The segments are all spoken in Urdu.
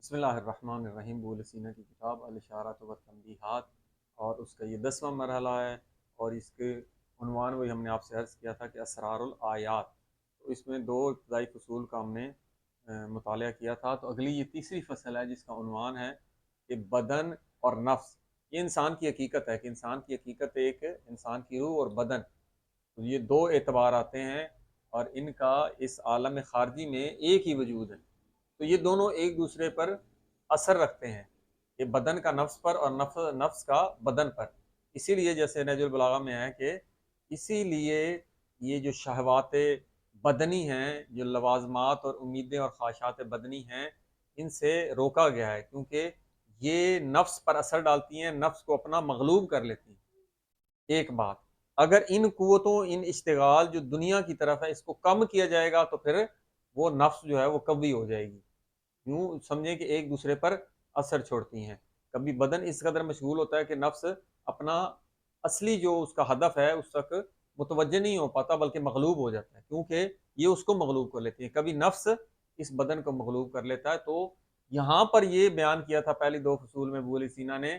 بسم اللہ الرحمن الرحیم بول سینہ کی کتاب الاشارات و تنبیہات، اور اس کا یہ 10واں مرحلہ ہے، اور اس کے عنوان وہی ہم نے آپ سے عرض کیا تھا کہ اسرار الآیات۔ تو اس میں دو ابتدائی فصول کا ہم نے مطالعہ کیا تھا، تو اگلی یہ تیسری فصل ہے جس کا عنوان ہے کہ بدن اور نفس۔ یہ انسان کی حقیقت ہے کہ انسان کی حقیقت ایک انسان کی روح اور بدن، تو یہ دو اعتبار آتے ہیں، اور ان کا اس عالم خارجی میں ایک ہی وجود ہے، تو یہ دونوں ایک دوسرے پر اثر رکھتے ہیں، یہ بدن کا نفس پر اور نفس کا بدن پر۔ اسی لیے جیسے نہج البلاغہ میں ہے کہ اسی لیے یہ جو شہوات بدنی ہیں، جو لوازمات اور امیدیں اور خواہشات بدنی ہیں، ان سے روکا گیا ہے، کیونکہ یہ نفس پر اثر ڈالتی ہیں، نفس کو اپنا مغلوب کر لیتی ہیں۔ ایک بات، اگر ان قوتوں، ان اشتغال جو دنیا کی طرف ہے، اس کو کم کیا جائے گا تو پھر وہ نفس جو ہے وہ قوی ہو جائے گی۔ یوں سمجھیں کہ ایک دوسرے پر اثر چھوڑتی ہیں۔ کبھی بدن اس قدر مشغول ہوتا ہے کہ نفس اپنا اصلی جو اس کا ہدف ہے اس تک متوجہ نہیں ہو پاتا، بلکہ مغلوب ہو جاتا ہے، کیونکہ یہ اس کو مغلوب کر لیتی ہے۔ کبھی نفس اس بدن کو مغلوب کر لیتا ہے۔ تو یہاں پر یہ بیان کیا تھا پہلی دو فصول میں ابو علی سینا نے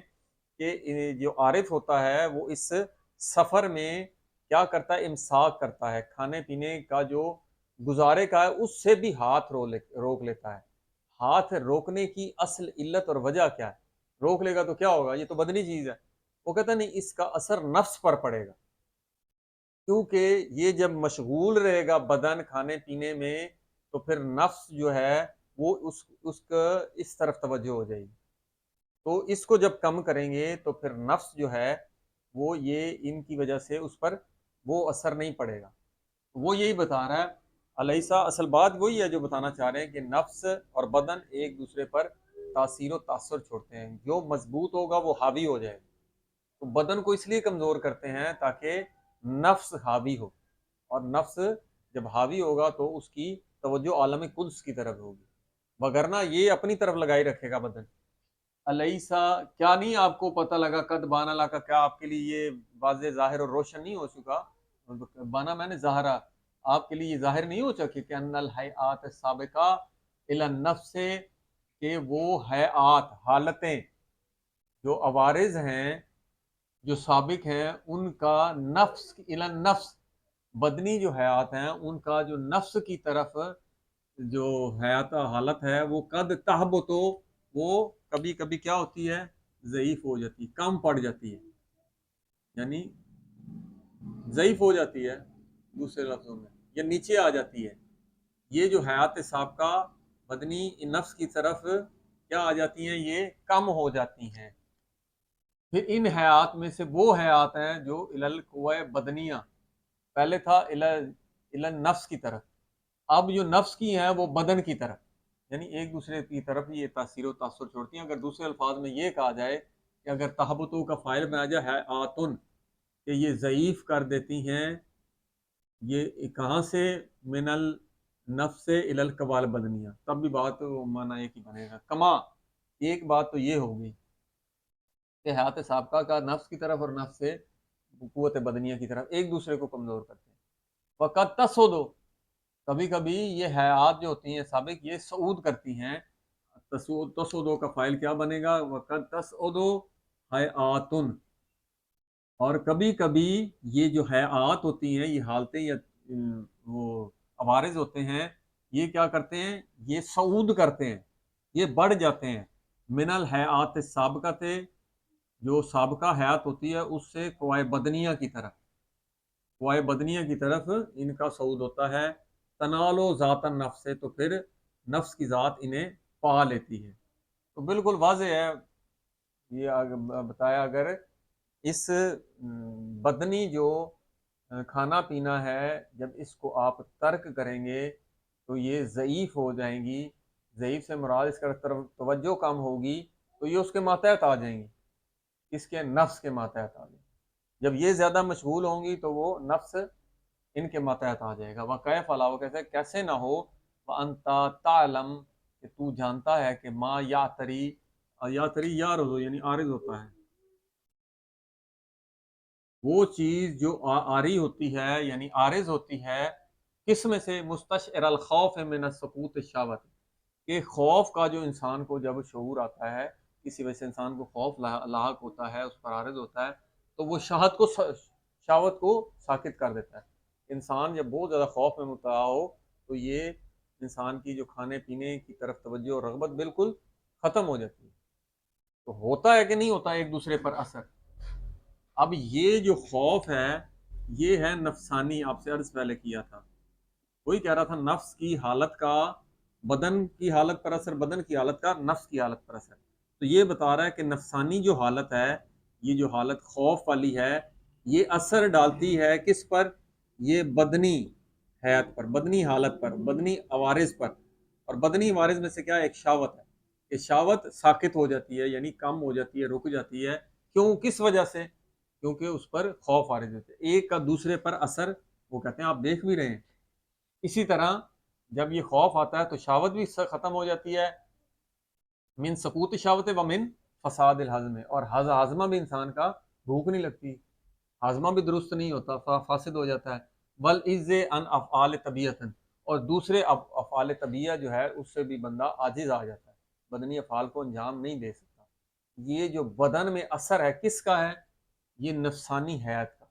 کہ جو عارف ہوتا ہے وہ اس سفر میں کیا کرتا ہے، امساک کرتا ہے، کھانے پینے کا جو گزارے کا ہے اس سے بھی ہاتھ روک لیتا ہے۔ ہاتھ روکنے کی اصل علت اور وجہ کیا ہے؟ روک لے گا تو کیا ہوگا؟ یہ تو بدنی چیز ہے۔ وہ کہتا نہیں، اس کا اثر نفس پر پڑے گا، کیونکہ یہ جب مشغول رہے گا بدن کھانے پینے میں، تو پھر نفس جو ہے وہ اس کا اس طرف توجہ ہو جائے گی۔ تو اس کو جب کم کریں گے تو پھر نفس جو ہے وہ یہ ان کی وجہ سے اس پر وہ اثر نہیں پڑے گا۔ وہ یہی بتا رہا ہے علیسا، اصل بات وہی ہے جو بتانا چاہ رہے ہیں کہ نفس اور بدن ایک دوسرے پر تاثیر و تاثر چھوڑتے ہیں۔ جو مضبوط ہوگا وہ حاوی ہو جائے گا، تو بدن کو اس لیے کمزور کرتے ہیں تاکہ نفس حاوی ہو، اور نفس جب حاوی ہوگا تو اس کی توجہ عالم قدس کی طرف ہوگی، وگرنہ یہ اپنی طرف لگائی رکھے گا بدن۔ علیسا، کیا نہیں آپ کو پتہ لگا، قد بانا لا کا، کیا آپ کے لیے یہ واضح ظاہر اور روشن نہیں ہو چکا؟ بانا میں نے ظاہرہ، آپ کے لیے یہ ظاہر نہیں ہو چکی کہ ان الحیات السابقہ الی النفس، کہ وہ حیات، حالتیں جو عوارض ہیں، جو سابق ہیں، ان کا نفس الی النفس، بدنی جو حیات ہیں ان کا جو نفس کی طرف جو حیات حالت ہے، وہ قد تہبطو، وہ کبھی کبھی کیا ہوتی ہے؟ ضعیف ہو جاتی ہے، کم پڑ جاتی ہے، یعنی ضعیف ہو جاتی ہے، دوسرے لفظوں میں یا نیچے آ جاتی ہے۔ یہ جو حیات سابقہ بدنی نفس کی طرف کیا آ جاتی ہیں؟ یہ کم ہو جاتی ہیں۔ پھر ان حیات میں سے وہ حیات ہیں جو الالقوہ بدنیہ، پہلے تھا الالنفس کی طرف، اب جو نفس کی ہیں وہ بدن کی طرف، یعنی ایک دوسرے کی طرف یہ تاثیر و تاثر چھوڑتی ہیں۔ اگر دوسرے الفاظ میں یہ کہا جائے کہ اگر تہبطو کا فاعل میں آ جائے حیاتن، کہ یہ ضعیف کر دیتی ہیں، یہ کہاں سے؟ من النفس الی القوال بدنیہ، تب بھی بات معنی ایک ہی بنے گا۔ کما، ایک بات تو یہ ہوگی کہ حیات سابقہ کا نفس کی طرف اور نفس سے قوت بدنیہ کی طرف ایک دوسرے کو کمزور کرتے ہیں۔ وقت تصودو، کبھی کبھی یہ حیات جو ہوتی ہیں سابق، یہ صعود کرتی ہیں۔ تصودو کا فائل کیا بنے گا؟ وقت تصودو حیاتن، اور کبھی کبھی یہ جو حیات ہوتی ہیں، یہ حالتیں یا وہ عوارض ہوتے ہیں، یہ کیا کرتے ہیں؟ یہ صعود کرتے ہیں، یہ بڑھ جاتے ہیں۔ من الحیات السابقہ، جو سابقہ حیات ہوتی ہے اس سے قوائے بدنیہ کی طرف، قوائے بدنیہ کی طرف ان کا صعود ہوتا ہے۔ تنالو ذات النفس سے، تو پھر نفس کی ذات انہیں پا لیتی ہے۔ تو بالکل واضح ہے یہ بتایا، اگر اس بدنی جو کھانا پینا ہے، جب اس کو آپ ترک کریں گے تو یہ ضعیف ہو جائیں گی۔ ضعیف سے مراد اس کا طرف توجہ کم ہوگی تو یہ اس کے ماتحت آ جائیں گی، اس کے نفس کے ماتحت آ جائیں گی۔ جب یہ زیادہ مشغول ہوں گی تو وہ نفس ان کے ماتحت آ جائے گا۔ وَكَيْفَ لَا، وہ کہتے ہیں کیسے نہ ہو، وَأَنْتَ تَعْلَمُ، کہ تو جانتا ہے کہ ما یعتری، یعتری یارض ہو یعنی عارض ہوتا ہے، وہ چیز جو عاری ہوتی ہے یعنی عارض ہوتی ہے، کس میں سے؟ مستشعر الخوف من السقوط الشہوت، کہ خوف کا جو انسان کو جب شعور آتا ہے، کسی وجہ سے انسان کو خوف لاحق ہوتا ہے، اس پر عارض ہوتا ہے، تو وہ شہوت کو ساکت کر دیتا ہے۔ انسان جب بہت زیادہ خوف میں مبتلا ہو تو یہ انسان کی جو کھانے پینے کی طرف توجہ اور رغبت بالکل ختم ہو جاتی ہے۔ تو ہوتا ہے کہ نہیں ہوتا ایک دوسرے پر اثر؟ اب یہ جو خوف ہے یہ ہے نفسانی، آپ سے عرض پہلے کیا تھا، وہی کہہ رہا تھا نفس کی حالت کا بدن کی حالت پر اثر، بدن کی حالت کا نفس کی حالت پر اثر۔ تو یہ بتا رہا ہے کہ نفسانی جو حالت ہے، یہ جو حالت خوف والی ہے، یہ اثر ڈالتی ہے کس پر؟ یہ بدنی حیات پر، بدنی حالت پر، بدنی عوارض پر۔ اور بدنی عوارض میں سے کیا ہے؟ ایک شہوت ہے کہ شہوت ساکت ہو جاتی ہے، یعنی کم ہو جاتی ہے، رک جاتی ہے۔ کیوں؟ کس وجہ سے؟ کیونکہ اس پر خوف عارض ہوتے ہیں، ایک کا دوسرے پر اثر، وہ کہتے ہیں آپ دیکھ بھی رہے ہیں۔ اسی طرح جب یہ خوف آتا ہے تو شہوت بھی ختم ہو جاتی ہے، من سقوط شہوت و من فساد الہضم، اور ہاضمہ بھی انسان کا بھوک نہیں لگتی، ہاضمہ بھی درست نہیں ہوتا، فاسد ہو جاتا ہے۔ والعز ان افعال طبیعت، اور دوسرے افعال طبیعہ جو ہے اس سے بھی بندہ عاجز آ جاتا ہے، بدنی افعال کو انجام نہیں دے سکتا۔ یہ جو بدن میں اثر ہے کس کا ہے؟ یہ نفسانی حیات کا،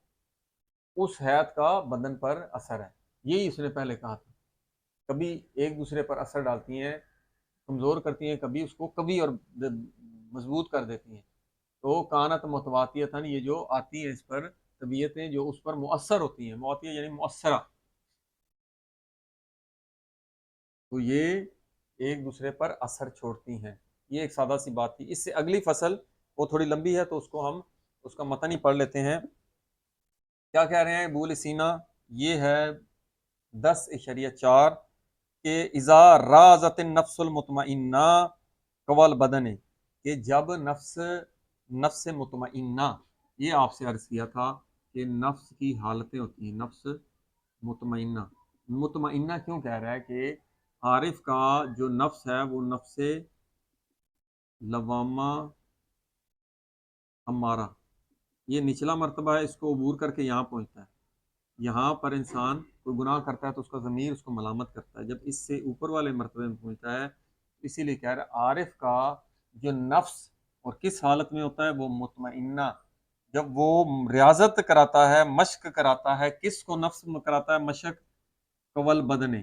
اس حیات کا بدن پر اثر ہے۔ یہی اس نے پہلے کہا تھا، کبھی ایک دوسرے پر اثر ڈالتی ہیں، کمزور کرتی ہیں، کبھی اس کو کبھی اور مضبوط کر دیتی ہیں۔ تو کانت متواتیتاً، یہ جو آتی ہیں اس پر طبیعتیں جو اس پر مؤثر ہوتی ہیں، مواتیہ یعنی مؤثرہ، تو یہ ایک دوسرے پر اثر چھوڑتی ہیں۔ یہ ایک سادہ سی بات تھی۔ اس سے اگلی فصل وہ تھوڑی لمبی ہے تو اس کو ہم اس کا متن ہی پڑھ لیتے ہیں۔ کیا کہہ رہے ہیں ابو سینا؟ یہ ہے 10.4 کہ اذا رازت النفس المطمئنہ قول بدن، کہ جب نفس مطمئنہ، یہ آپ سے عرض کیا تھا کہ نفس کی حالتیں ہوتی ہیں، نفس مطمئنہ، مطمئنہ کیوں کہہ رہا ہے؟ کہ عارف کا جو نفس ہے وہ نفس لوامہ امارہ، یہ نچلا مرتبہ ہے، اس کو عبور کر کے یہاں پہنچتا ہے۔ یہاں پر انسان کوئی گناہ کرتا ہے تو اس کا ضمیر اس کو ملامت کرتا ہے، جب اس سے اوپر والے مرتبے میں پہنچتا ہے، اسی لیے کہہ رہا ہے عارف کا جو نفس اور کس حالت میں ہوتا ہے؟ وہ مطمئنہ، جب وہ ریاضت کراتا ہے، مشق کراتا ہے، کس کو نفس کراتا ہے مشق؟ قول بدن،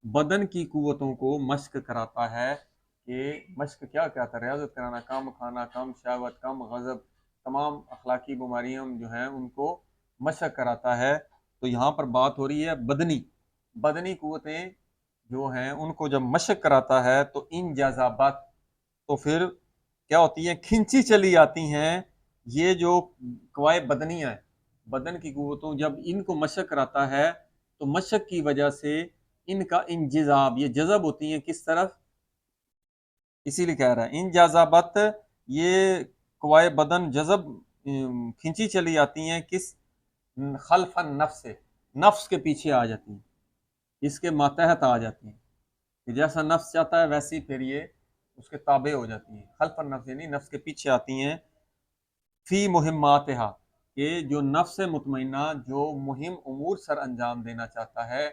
بدن کی قوتوں کو مشق کراتا ہے۔ کہ مشق کیا کہتا ہے؟ ریاضت کرانا، کم کھانا، کم شہوت، کم غضب، تمام اخلاقی بیماریاں جو ہیں ان کو مشق کراتا ہے۔ تو یہاں پر بات ہو رہی ہے بدنی قوتیں جو ہیں ان کو جب مشق کراتا ہے تو ان جذابات، تو پھر کیا ہوتی ہیں؟ کھنچی چلی آتی ہیں یہ جو قوائے بدنیاں ہیں، بدن کی قوتوں جب ان کو مشق کراتا ہے تو مشق کی وجہ سے ان کا انجذاب، یہ جذب ہوتی ہیں کس طرف؟ اسی لیے کہہ رہا ہے ان جذابت، یہ قوائے بدن جذب کھنچی چلی آتی ہیں کس؟ خلف النفس، نفس کے پیچھے آ جاتی ہیں، اس کے ماتحت آ جاتی ہیں، کہ جیسا نفس چاہتا ہے ویسی پھر یہ اس کے تابع ہو جاتی ہیں۔ خلف النفس یعنی نفس کے پیچھے آتی ہیں۔ فی مہماتہا، کہ جو نفس مطمئنہ جو مہم امور سر انجام دینا چاہتا ہے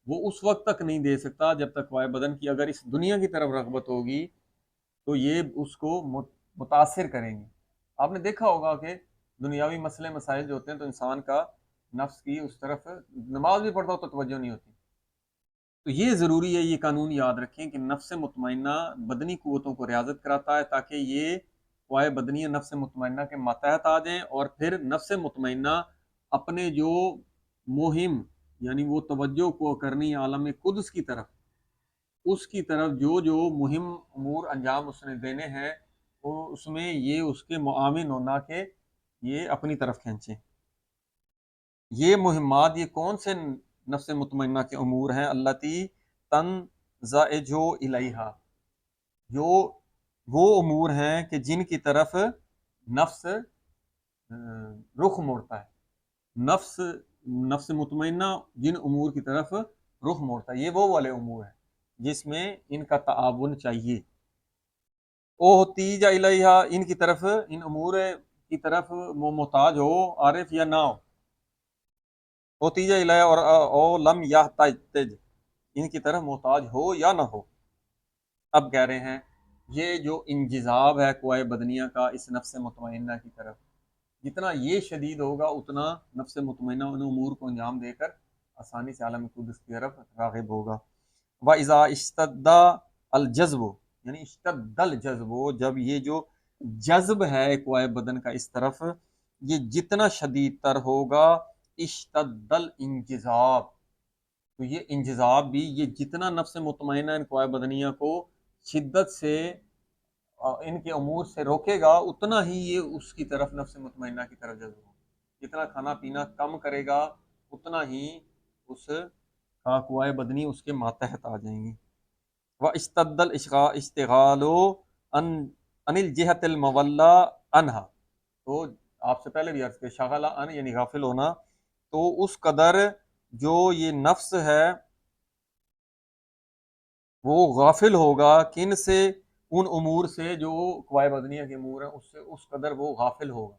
وہ اس وقت تک نہیں دے سکتا جب تک قوائے بدن کی اگر اس دنیا کی طرف رغبت ہوگی تو یہ اس کو متاثر کریں گے۔ آپ نے دیکھا ہوگا کہ دنیاوی مسئلے مسائل جو ہوتے ہیں تو انسان کا نفس کی اس طرف، نماز بھی پڑھتا ہو تو توجہ نہیں ہوتی۔ تو یہ ضروری ہے، یہ قانون یاد رکھیں کہ نفس مطمئنہ بدنی قوتوں کو ریاضت کراتا ہے تاکہ یہ قوائے بدنی نفس مطمئنہ کے ماتحت آ جائیں، اور پھر نفس مطمئنہ اپنے جو مہم یعنی وہ توجہ کو کرنی عالم قدس کی طرف، اس کی طرف جو مہم امور انجام اس نے دینے ہیں وہ اس میں یہ اس کے معاون ہونا کہ یہ اپنی طرف کھینچیں۔ یہ مہمات، یہ کون سے نفس مطمئنہ کے امور ہیں؟ التی تنزعج الیہا، جو وہ امور ہیں کہ جن کی طرف نفس رخ موڑتا ہے، نفس مطمئنہ جن امور کی طرف رخ موڑتا ہے یہ وہ والے امور ہیں جس میں ان کا تعاون چاہیے۔ اوتیج الیہا، ان کی طرف، ان امور کی طرف وہ محتاج ہو عارف یا نہ ہو، اوتیج الیہا اور او لم یحتج، ان کی طرف محتاج ہو یا نہ ہو۔ اب کہہ رہے ہیں یہ جو انجذاب ہے قوائے بدنیہ کا اس نفس مطمئنہ کی طرف، جتنا یہ شدید ہوگا اتنا نفس مطمئنہ ان امور کو انجام دے کر آسانی سے عالم قدس کی طرف راغب ہوگا۔ وَإِذَا اشْتَدَّ الْجَذْبُ، یعنی اشتد الجذب، جب یہ جو جذب ہے قوائے بدن کا اس طرف یہ جتنا شدید تر ہوگا، اشتد الانجذاب، تو یہ انجذاب بھی یہ جتنا نفس مطمئنہ ان قوائے بدنیہ کو شدت سے ان کے امور سے روکے گا اتنا ہی یہ اس کی طرف نفس مطمئنہ کی طرف جذب ہوگا۔ جتنا کھانا پینا کم کرے گا اتنا ہی اس کا قوائے بدنی اس کے ماتحت آ جائیں گی۔ وَاشْتَدَّ الْاشْتِغَالُ عَنِ الْجِهَةِ الْمُوَلَّى عَنْهَا، تو آپ سے پہلے بھی عرض کہ شغلہ ان یعنی غافل ہونا، تو اس قدر جو یہ نفس ہے وہ غافل ہوگا کن سے، ان امور سے جو قوائے بدنیہ کے امور ہیں اس سے اس قدر وہ غافل ہوگا،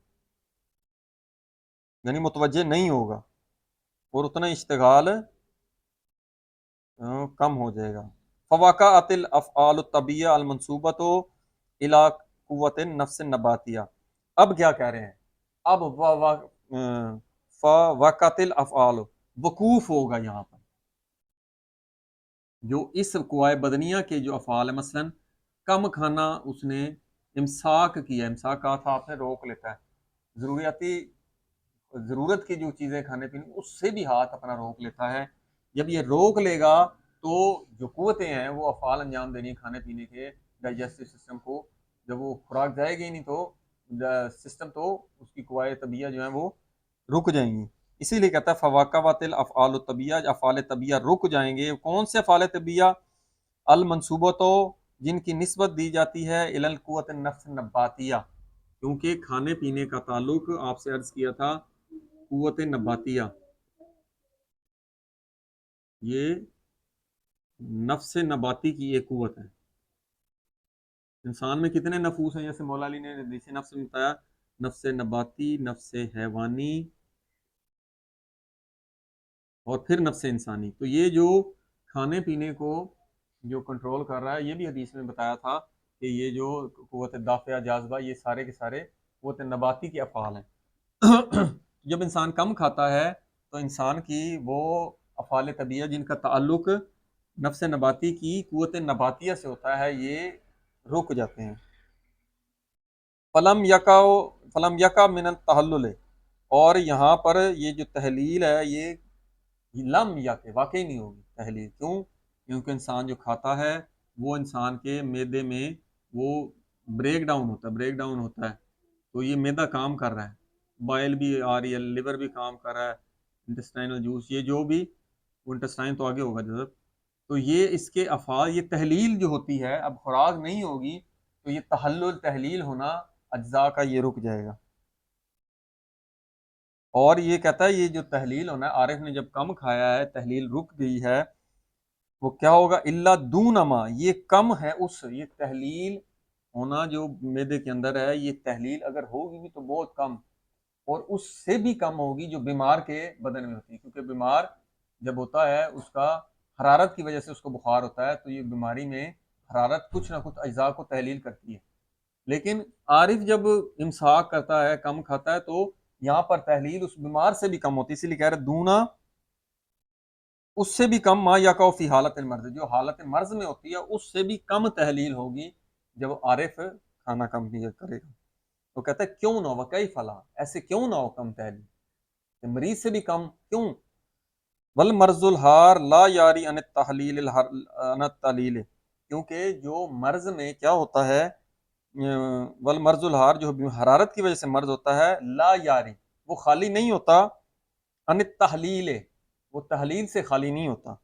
یعنی متوجہ نہیں ہوگا اور اتنا اشتغال کم ہو جائے گا۔ فواقعت الافعال الطبیعہ المنصوبۃ الی قوت النفس النباتیہ، اب کیا کہہ رہے ہیں، اب فواقعت الافعال، وقوف ہوگا یہاں پر جو اس قوائے بدنیہ کے جو افعال ہیں، مثلا کم کھانا اس نے امساک کیا، امساک کہا تھا آپ نے روک لیتا ہے، ضرورت کی جو چیزیں کھانے پینے اس سے بھی ہاتھ اپنا روک لیتا ہے، جب یہ روک لے گا تو جو قوتیں ہیں وہ افعال انجام دینی ہیں کھانے پینے کے ڈائجسٹو سسٹم کو، جب وہ خوراک جائے گی نہیں تو سسٹم تو اس کی قوائے طبیعہ جو ہیں وہ رک جائیں گی، اسی لیے کہتا ہے فواقعت الافعال الطبیعہ، افعال طبیعہ رک جائیں گے۔ کون سے افعال طبیعہ؟ المنصوبۃ، جن کی نسبت دی جاتی ہے الی القوت النفس النباتیہ، کیونکہ کھانے پینے کا تعلق آپ سے عرض کیا تھا قوت نباتیہ، یہ نفس نباتی کی ایک قوت ہے۔ انسان میں کتنے نفوس ہیں، جیسے مولا علی نے حدیث نفس میں بتایا، نفس نباتی، نفس حیوانی اور پھر نفس انسانی، تو یہ جو کھانے پینے کو جو کنٹرول کر رہا ہے، یہ بھی حدیث میں بتایا تھا کہ یہ جو قوت دافعہ جاذبہ یہ سارے کے سارے قوت نباتی کے افعال ہیں۔ جب انسان کم کھاتا ہے تو انسان کی وہ افعال طبیعہ جن کا تعلق نفس نباتی کی قوت نباتیہ سے ہوتا ہے یہ رک جاتے ہیں۔ فلم یکا من التحلل، اور یہاں پر یہ جو تحلیل ہے یہ لم یا کہ واقعی نہیں ہوگی تحلیل، کیوں؟ کیونکہ انسان جو کھاتا ہے وہ انسان کے معدے میں وہ بریک ڈاؤن ہوتا ہے، تو یہ معدہ کام کر رہا ہے، بائل بھی آ رہی ہے، لیور بھی کام کر رہا ہے، انٹسٹائنل جوس، یہ جو بھی انٹسٹائن تو آگے ہوگا جذب، تو یہ اس کے افعال، یہ تحلیل جو ہوتی ہے، اب خوراک نہیں ہوگی تو یہ تحلیل ہونا اجزاء کا یہ رک جائے گا، اور یہ کہتا ہے یہ جو تحلیل ہونا ہے، عارف نے جب کم کھایا ہے تحلیل رک گئی ہے، وہ کیا ہوگا، الا دون ما، یہ کم ہے اس، یہ تحلیل ہونا جو معدے کے اندر ہے یہ تحلیل اگر ہوگی بھی تو بہت کم، اور اس سے بھی کم ہوگی جو بیمار کے بدن میں ہوتی ہے، کیونکہ بیمار جب ہوتا ہے اس کا حرارت کی وجہ سے اس کو بخار ہوتا ہے، تو یہ بیماری میں حرارت کچھ نہ کچھ اجزاء کو تحلیل کرتی ہے، لیکن عارف جب امساک کرتا ہے کم کھاتا ہے تو یہاں پر تحلیل اس بیمار سے بھی کم ہوتی ہے، اسی لیے کہہ رہے دونا، اس سے بھی کم، ما یقع فی حالت المرض، جو حالت مرض میں ہوتی ہے اس سے بھی کم تحلیل ہوگی جب عارف کھانا کم بھی کرے گا، تو کہتا ہے کیوں نہ ہو کیف لا، ایسے کیوں نہ ہو کم تحلیل، مریض سے بھی کم کیوں، والمرض الحار لا یاری عن التحلیل عن التحلیل، کیونکہ جو مرض میں کیا ہوتا ہے، والمرض الحار، جو حرارت کی وجہ سے مرض ہوتا ہے، لا یاری، وہ خالی نہیں ہوتا، عن التحلیل، وہ تحلیل سے خالی نہیں ہوتا،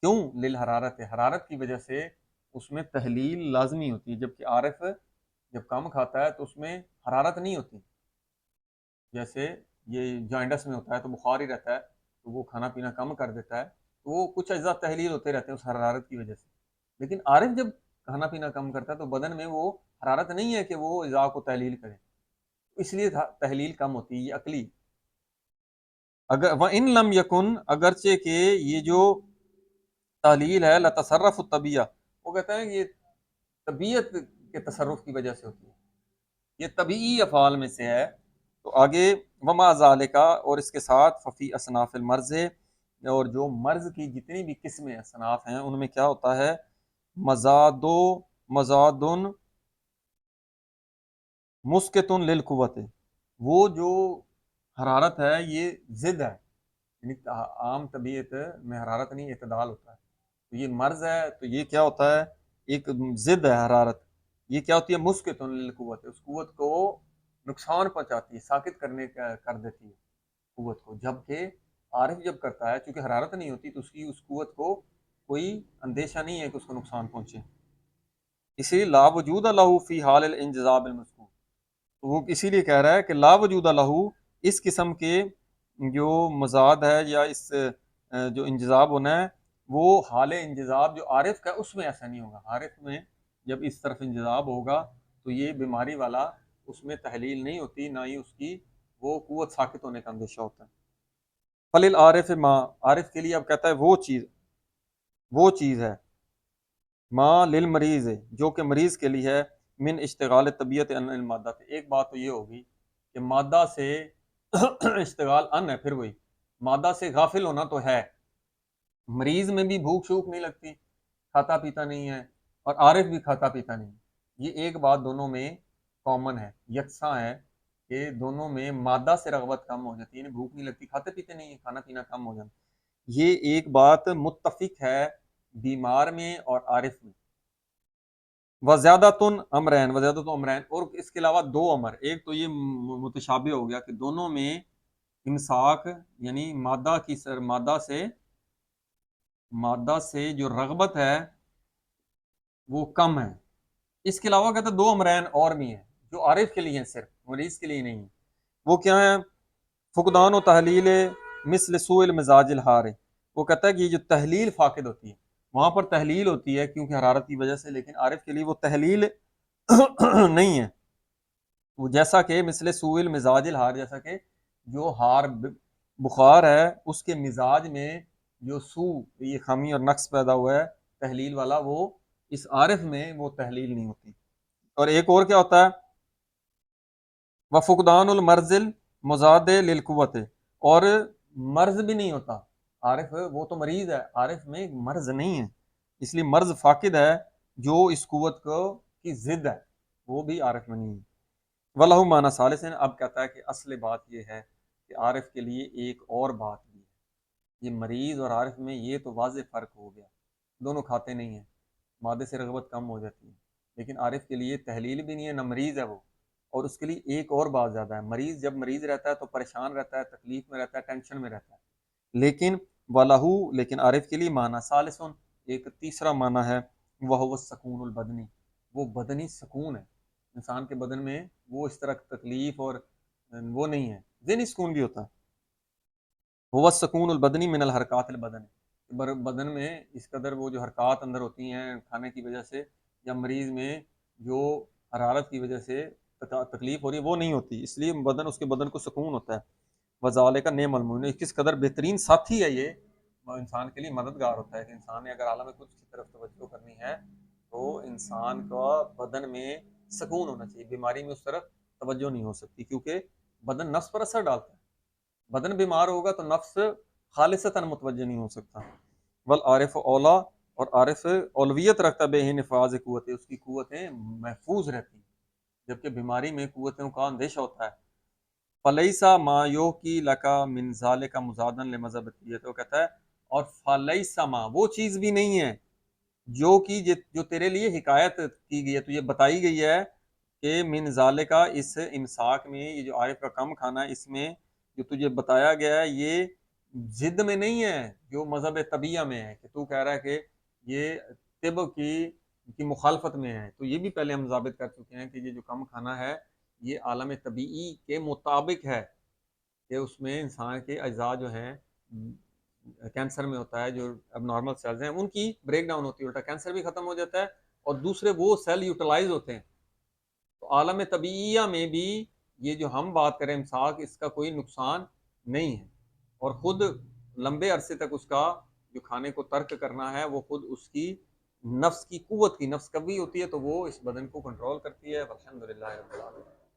کیوں؟ للحرارت، حرارت کی وجہ سے اس میں تحلیل لازمی ہوتی ہے، جبکہ عارف جب کم کھاتا ہے تو اس میں حرارت نہیں ہوتی، جیسے یہ جائنڈس میں ہوتا ہے تو بخار ہی رہتا ہے تو وہ کھانا پینا کم کر دیتا ہے، تو وہ کچھ اجزاء تحلیل ہوتے رہتے ہیں اس حرارت کی وجہ سے، لیکن عارف جب کھانا پینا کم کرتا ہے تو بدن میں وہ حرارت نہیں ہے کہ وہ اجزاء کو تحلیل کرے، اس لیے تحلیل کم ہوتی ہے، یہ عقلی، اگر وَإِن لَمْ يَكُنْ، اگرچہ کہ یہ جو تحلیل ہے لتصرف الطبیعہ، وہ کہتے ہیں یہ طبیعت کے تصرف کی وجہ سے ہوتی ہے، یہ طبیعی افعال میں سے ہے۔ تو آگے وما ذالکا، اور اس کے ساتھ ففی اصناف المرض، اور جو مرض کی جتنی بھی قسمیں اصناف ہیں ان میں کیا ہوتا ہے، مزادن مسکتن للقوت، وہ جو حرارت ہے یہ ضد ہے، یعنی عام طبیعت میں حرارت نہیں، اعتدال ہوتا ہے، تو یہ مرض ہے تو یہ کیا ہوتا ہے، ایک ضد ہے حرارت، یہ کیا ہوتی ہے، مسکتن للقوت، اس قوت کو نقصان پہنچاتی ہے، ساکت کرنے کا کر دیتی ہے قوت کو، جبکہ عارف جب کرتا ہے چونکہ حرارت نہیں ہوتی تو اس کی اس قوت کو کوئی اندیشہ نہیں ہے کہ اس کو نقصان پہنچے، اسی لیے لا وجود لہ فی حال الانجذاب المذکور، تو وہ اسی لیے کہہ رہا ہے کہ لا وجود لہ، اس قسم کے جو مزاد ہے یا اس جو انجذاب ہونا ہے، وہ حال انجذاب جو عارف کا اس میں ایسا نہیں ہوگا، عارف میں جب اس طرف انجذاب ہوگا تو یہ بیماری والا اس میں تحلیل نہیں ہوتی، نہ ہی اس کی وہ قوت ساکت ہونے کا اندیشہ ہوتا ہے۔ فلل عارف ماں، عارف کے لیے اب کہتا ہے وہ چیز ہے، ماں للمریض، جو کہ مریض کے لیے ہے، من اشتغال طبیعت ان المادہ، ایک بات تو یہ ہوگی کہ مادہ سے اشتغال ان ہے، پھر وہی مادہ سے غافل ہونا تو ہے، مریض میں بھی بھوک شوک نہیں لگتی، کھاتا پیتا نہیں ہے، اور عارف بھی کھاتا پیتا نہیں، یہ ایک بات دونوں میں کامن ہے، یکساں ہے کہ دونوں میں مادہ سے رغبت کم ہو جاتی ہے، یعنی بھوک نہیں لگتی، کھاتے پیتے نہیں ہیں، کھانا پینا کم ہو جاتا، یہ ایک بات متفق ہے بیمار میں اور عارف میں۔ وزیادتن امرین، وزیادت امرین، اور اس کے علاوہ دو امر، ایک تو یہ متشابہ ہو گیا کہ دونوں میں امساک، یعنی مادہ سے جو رغبت ہے وہ کم ہے، اس کے علاوہ کہتے ہیں دو امرین اور بھی ہیں جو عارف کے لیے ہیں، صرف مریض کے لیے نہیں ہیں، وہ کیا ہیں، فقدان و تحلیل مثل سوء المزاج الحار، وہ کہتا ہے کہ یہ جو تحلیل فاقد ہوتی ہے، وہاں پر تحلیل ہوتی ہے کیونکہ حرارت کی وجہ سے، لیکن عارف کے لیے وہ تحلیل نہیں ہے، وہ جیسا کہ مثل سوء المزاج الحار، جیسا کہ جو ہار بخار ہے اس کے مزاج میں جو یہ خامی اور نقص پیدا ہوا ہے تحلیل والا، وہ اس عارف میں وہ تحلیل نہیں ہوتی۔ اور ایک اور کیا ہوتا ہے، وفقدان المرض المضاد للقوت، اور مرض بھی نہیں ہوتا، عارف وہ تو مریض ہے، عارف میں مرض نہیں ہے، اس لیے مرض فاقد ہے جو اس قوت کو کی ضد ہے، وہ بھی عارف میں نہیں ہے۔ وَلَهُ معنی ثالث، اب کہتا ہے کہ اصل بات یہ ہے کہ عارف کے لیے ایک اور بات بھی ہے، یہ مریض اور عارف میں یہ تو واضح فرق ہو گیا، دونوں کھاتے نہیں ہیں، مادے سے رغبت کم ہو جاتی ہے، لیکن عارف کے لیے تحلیل بھی نہیں ہے، نہ مریض ہے وہ، اور اس کے لیے ایک اور بات زیادہ ہے، مریض جب مریض رہتا ہے تو پریشان رہتا ہے، تکلیف میں رہتا ہے، ٹینشن میں رہتا ہے، لیکن عارف کے لیے معنی ثالث، ایک تیسرا معنی ہے، وہ السکون البدنی، وہ بدنی سکون ہے، انسان کے بدن میں وہ اس طرح تکلیف اور وہ نہیں ہے، ذہنی سکون بھی ہوتا ہے، وہ السکون البدنی من الحرکات البدن، بدن میں اس قدر وہ جو حرکات اندر ہوتی ہیں کھانے کی وجہ سے یا مریض میں جو حرارت کی وجہ سے تکلیف ہو رہی ہے وہ نہیں ہوتی، اس لیے اس کے بدن کو سکون ہوتا ہے، وذالک نعم المعین، کس قدر بہترین ساتھی ہے یہ، وہ انسان کے لیے مددگار ہوتا ہے کہ انسان نے اگر عالم کچھ کی طرف توجہ کرنی ہے تو انسان کا بدن میں سکون ہونا چاہیے، بیماری میں اس طرف توجہ نہیں ہو سکتی کیونکہ بدن نفس پر اثر ڈالتا ہے، بدن بیمار ہوگا تو نفس خالصتاً متوجہ نہیں ہو سکتا، والعارف اولا، اور عارف اولویت رکھتا بے نفاذ قوت، اس کی قوتیں محفوظ رہتی ہیں، جبکہ بیماری میں قوتوں کا اندیشہ ہوتا ہے، فلیسا ما یو کی لکا من ذالک مزادن لمذہبیت، وہ کہتا ہے اور فلیسا ما، وہ چیز بھی نہیں ہے جو تیرے لیے حکایت کی گئی ہے، تو یہ بتائی گئی ہے کہ من ذالکا، اس امساک میں، یہ جو عارف کا کم کھانا ہے، اس میں جو تجھے بتایا گیا ہے یہ ضد میں نہیں ہے جو مذہب طبیعہ میں ہے، کہ تو کہہ رہا ہے کہ یہ طب کی مخالفت میں ہے، تو یہ بھی پہلے ہم ثابت کر چکے ہیں کہ یہ جو کم کھانا ہے یہ عالم طبیعی کے مطابق ہے، کہ اس میں انسان کے اجزاء جو ہیں، کینسر میں ہوتا ہے جو اب نارمل سیلز ہیں ان کی بریک ڈاؤن ہوتی ہے، الٹا کینسر بھی ختم ہو جاتا ہے اور دوسرے وہ سیل یوٹیلائز ہوتے ہیں، تو عالم طبیعیہ میں بھی یہ جو ہم بات کریں امساک، اس کا کوئی نقصان نہیں ہے، اور خود لمبے عرصے تک اس کا جو کھانے کو ترک کرنا ہے وہ خود اس کی نفس کی قوت کی، نفس قوی ہوتی ہے تو وہ اس بدن کو کنٹرول کرتی ہے. الحمدللہ رب العالمین.